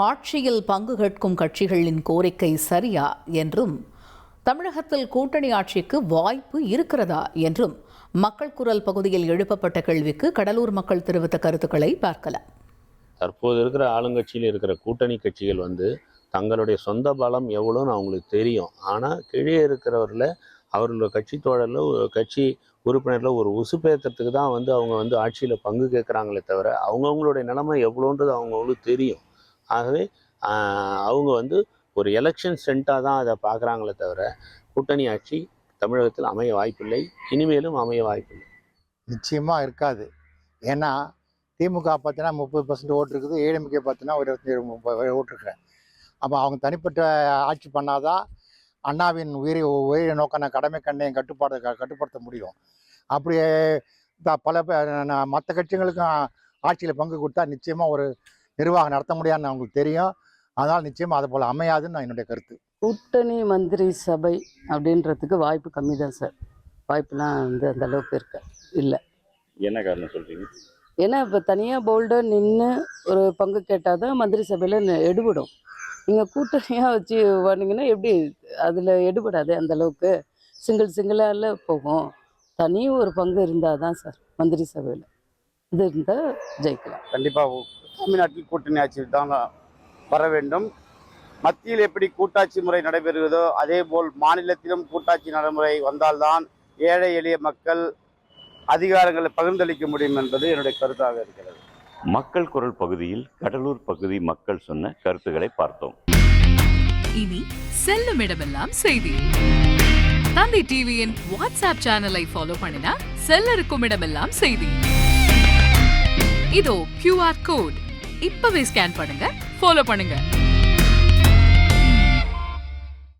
ஆட்சியில் பங்கு கேட்கும் கட்சிகளின் கோரிக்கை சரியா என்றும் தமிழகத்தில் கூட்டணி ஆட்சிக்கு வாய்ப்பு இருக்கிறதா என்றும் மக்கள் குரல் பகுதியில் எழுப்பப்பட்ட கேள்விக்கு கடலூர் மக்கள் தெரிவித்த கருத்துக்களை பார்க்கலாம். தற்போது இருக்கிற ஆளுங்கட்சியில் இருக்கிற கூட்டணி கட்சிகள் தங்களுடைய சொந்த பலம் எவ்வளோன்னு அவங்களுக்கு தெரியும். ஆனால் கீழே இருக்கிறவரில் அவர்களோட கட்சி தோழரில் கட்சி உறுப்பினரில் ஒரு உசுப்பேற்றத்துக்கு தான் அவங்க ஆட்சியில் பங்கு கேட்குறாங்களே தவிர அவங்கவுங்களுடைய நிலைமை எவ்வளோன்றது அவங்களுக்கு தெரியும். ஆகவே அவங்க ஒரு எலெக்ஷன் சென்ட்டாக தான் அதை பார்க்குறாங்களே தவிர கூட்டணி ஆட்சி தமிழகத்தில் அமைய வாய்ப்பில்லை, இனிமேலும் அமைய வாய்ப்பில்லை. நிச்சயமாக இருக்காது. ஏன்னா திமுக பார்த்தீங்கன்னா 30% ஓட்டு இருக்குது, ஏடிஎம்கே பார்த்தீங்கன்னா ஒரு 27 ஓட்டு இருக்கிறேன். அப்போ அவங்க தனிப்பட்ட ஆட்சி பண்ணாதான் அண்ணாவின் உயிரை நோக்கான கடமை கண்ணையும் கட்டுப்படுத்த முடியும். அப்படியே பல மற்ற கட்சிகளுக்கும் ஆட்சியில் பங்கு கொடுத்தா நிச்சயமாக ஒரு நிர்வாகம் நடத்த முடியாதுன்னு அவங்களுக்கு தெரியும். அதனால் நிச்சயமாக அது போல் அமையாதுன்னு நான் என்னுடைய கருத்து. கூட்டணி மந்திரி சபை அப்படின்றதுக்கு வாய்ப்பு கம்மி தான் சார். வாய்ப்புலாம் அந்த அளவுக்கு இல்லை. என்ன காரணம் சொல்கிறீங்க? ஏன்னா இப்போ தனியாக போல்டாக நின்று ஒரு பங்கு கேட்டால் தான் மந்திரி சபையில் எடுபடும். நீங்கள் கூட்டணியாக வச்சு பண்ணிங்கன்னா எப்படி அதில் எடுபடாது. அந்த அளவுக்கு சிங்கிளாக போகும். தனியும் ஒரு பங்கு இருந்தால் தான் சார் மந்திரி சபையில் இது இருந்தால் ஜெயிக்கலாம். கண்டிப்பாக தமிழ்நாட்டில் கூட்டணி ஆட்சி தான் வர வேண்டும். மத்தியில் எப்படி கூட்டாட்சி முறை நடைபெறுகிறதோ அதே போல் மாநிலத்திலும் கூட்டாட்சி நடைமுறை வந்தால்தான் ஏழை எளிய மக்கள் அதிகாரங்களை பகிர்ந்தளிக்க முடியும் என்பது என்னுடைய கருத்தாக இருக்கிறது. மக்கள் குரல் பகுதியில் கடலூர் பகுதி மக்கள் சொன்ன கருத்துக்களை பார்த்தோம். இனி செல்லும் இடமெல்லாம் செய்தி. தந்தை டிவியின் வாட்ஸ்அப் சேனலை ஃபாலோ பண்ணினா செல்ல இருக்கும் இடமெல்லாம் செய்தி. இதோ QR கோட் இப்பவே ஸ்கேன் பண்ணுங்க, ஃபாலோ பண்ணுங்க.